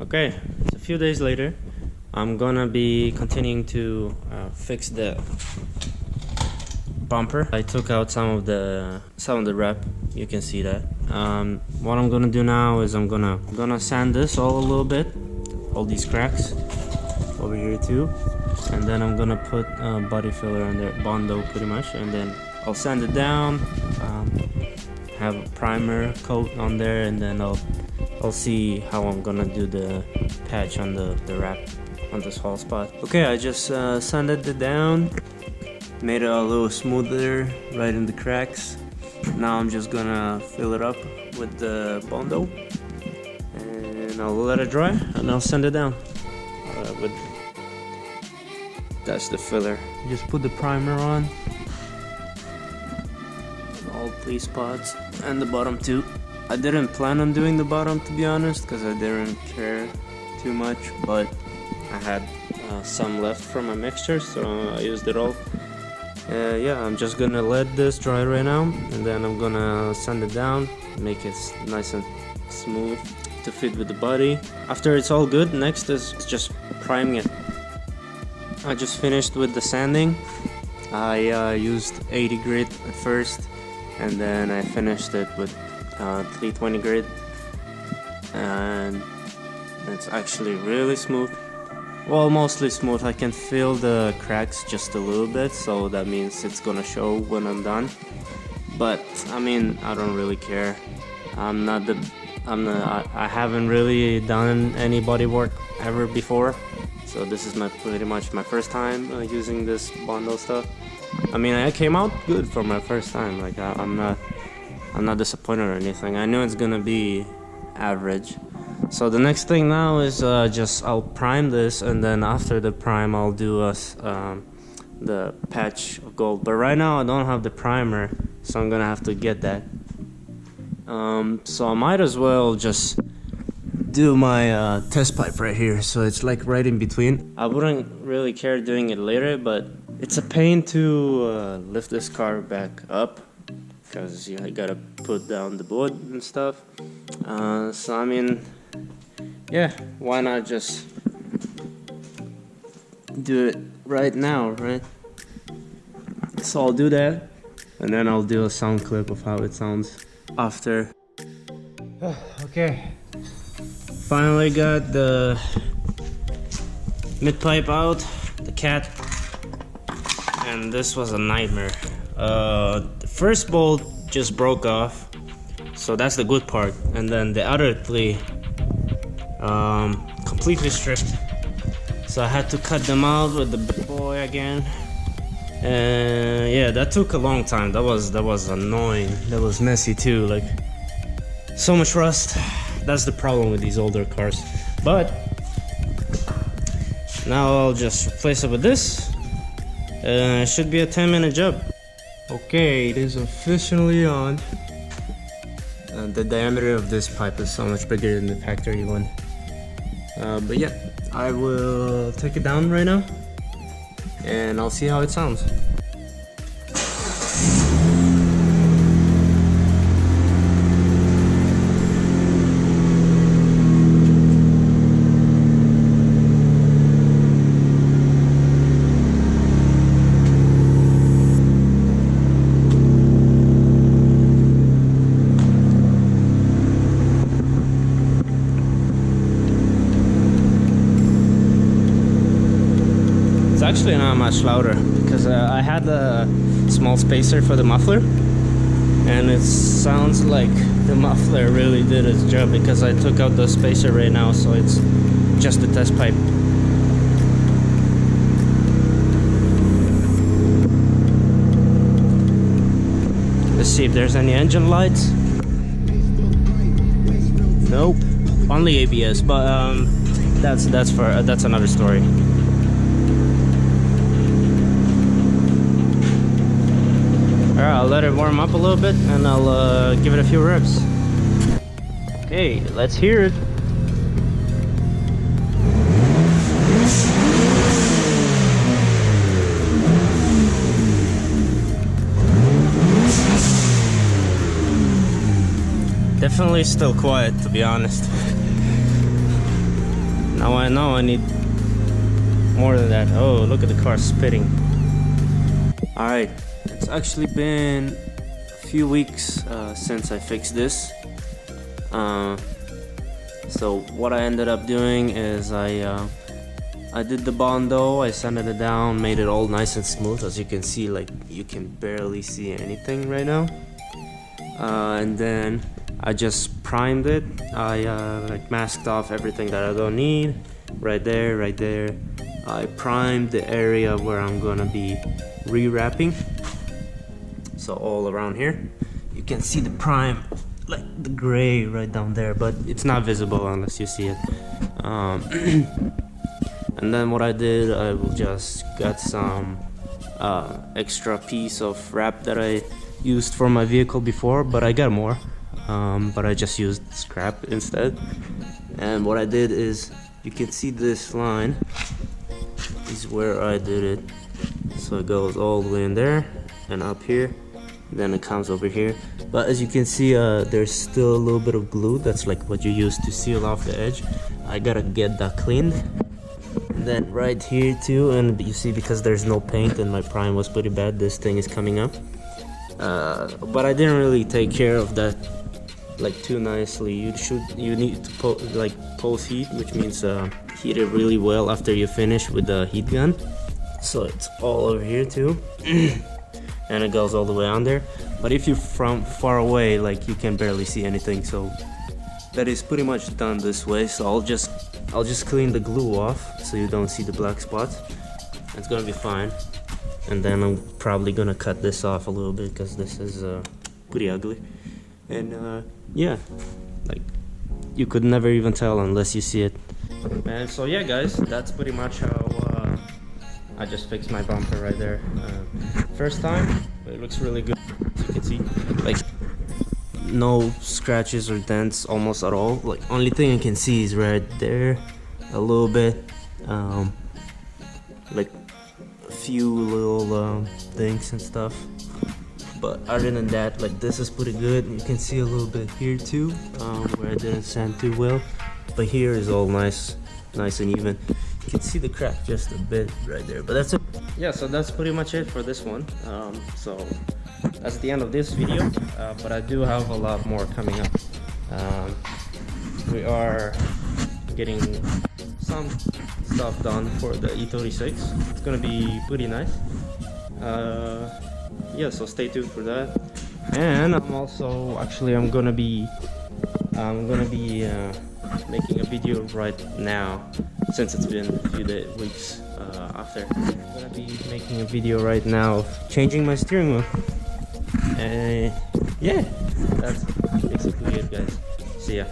Okay, it's a few days later. I'm gonna be continuing to fix the bumper. I took out some of the wrap. You can see that. What I'm gonna do now is I'm gonna sand this all a little bit, all these cracks over here too, and then I'm gonna put body filler on there, Bondo pretty much, and then I'll sand it down, have a primer coat on there, and then I'll see how I'm gonna do the patch on the wrap on this whole spot. Okay, I just sanded it down, made it a little smoother right in the cracks. Now I'm just gonna fill it up with the Bondo, and I'll let it dry, and I'll sand it down. That's the filler. Just put the primer on all 3 spots and the bottom too. I didn't plan on doing the bottom, to be honest, because I didn't care too much, but I had some left from my mixture, so I used it all. Yeah, I'm just gonna let this dry right now, and then I'm gonna sand it down, make it nice and smooth to fit with the body. After it's all good, next is just priming it. I just finished with the sanding. I used 80 grit at first, and then I finished it with 320 grit, and it's actually really smooth. Well, mostly smooth. I can feel the cracks just a little bit, so that means it's gonna show when I'm done. But I mean, I don't really care. I haven't really done any body work ever before, so this is pretty much my first time using this Bondo stuff. I mean, I came out good for my first time. Like I'm not disappointed or anything. I knew it's gonna be average. So the next thing now is I'll prime this, and then after the prime I'll do the patch of gold. But right now I don't have the primer, so I'm gonna have to get that. So I might as well just do my test pipe right here, so it's like right in between. I wouldn't really care doing it later, but it's a pain to lift this car back up, because you gotta put down the wood and stuff. So I mean, yeah, why not just do it right now, right? So I'll do that, and then I'll do a sound clip of how it sounds after. Okay, finally got the mid pipe out, the cat, and this was a nightmare. The first bolt just broke off, so that's the good part, and then the other 3 completely stripped, so I had to cut them out with the big boy again. And yeah, that took a long time. That was annoying. That was messy too, like so much rust. That's the problem with these older cars. But now I'll just replace it with this. It should be a 10-minute job. Okay, it is officially on. The diameter of this pipe is so much bigger than the factory one. But yeah, I will take it down right now, and I'll see how it sounds. Actually not much louder, because I had a small spacer for the muffler, and it sounds like the muffler really did its job, because I took out the spacer right now, so it's just the test pipe. Let's see if there's any engine lights. Nope, only ABS, but that's another story. Alright, I'll let it warm up a little bit, and I'll give it a few revs. Okay, let's hear it. Definitely still quiet, to be honest. I know I need more than that. Oh, look at the car spitting. Alright, it's actually been a few weeks since I fixed this. So what I ended up doing is I did the Bondo, I sanded it down, made it all nice and smooth. As you can see, like, you can barely see anything right now. And then I just primed it. I like masked off everything that I don't need. Right there, right there. I primed the area where I'm gonna be rewrapping. So all around here, you can see the prime, like the gray right down there, but it's not visible unless you see it. And then what I did, I will just got some extra piece of wrap that I used for my vehicle before, but I got more. But I just used scrap instead. And what I did is, you can see this line is where I did it. So it goes all the way in there and up here, then it comes over here. But as you can see, there's still a little bit of glue. That's like what you use to seal off the edge. I gotta get that cleaned. And then right here too, and you see, because there's no paint and my prime was pretty bad, this thing is coming up. But I didn't really take care of that like too nicely. You need to post heat, which means heat it really well after you finish with the heat gun. So it's all over here too. And it goes all the way on there. But if you're from far away, like, you can barely see anything. So that is pretty much done this way. So I'll just clean the glue off so you don't see the black spots. It's gonna be fine. And then I'm probably gonna cut this off a little bit because this is pretty ugly. And yeah, like, you could never even tell unless you see it. And so yeah, guys, that's pretty much how I just fixed my bumper right there. First time, but it looks really good. As you can see, like, no scratches or dents almost at all. Like, only thing I can see is right there a little bit, like a few little things and stuff. But other than that, like, this is pretty good. You can see a little bit here too, where I didn't sand too well. But here is all nice and even. You can see the crack just a bit right there, but that's it. Yeah, so that's pretty much it for this one. So that's the end of this video, but I do have a lot more coming up. We are getting some stuff done for the E36. It's gonna be pretty nice. Yeah, so stay tuned for that. And I'm gonna be making a video right now, since it's been a few weeks after. I'm gonna be making a video right now of changing my steering wheel. And yeah, that's basically it, guys. See ya.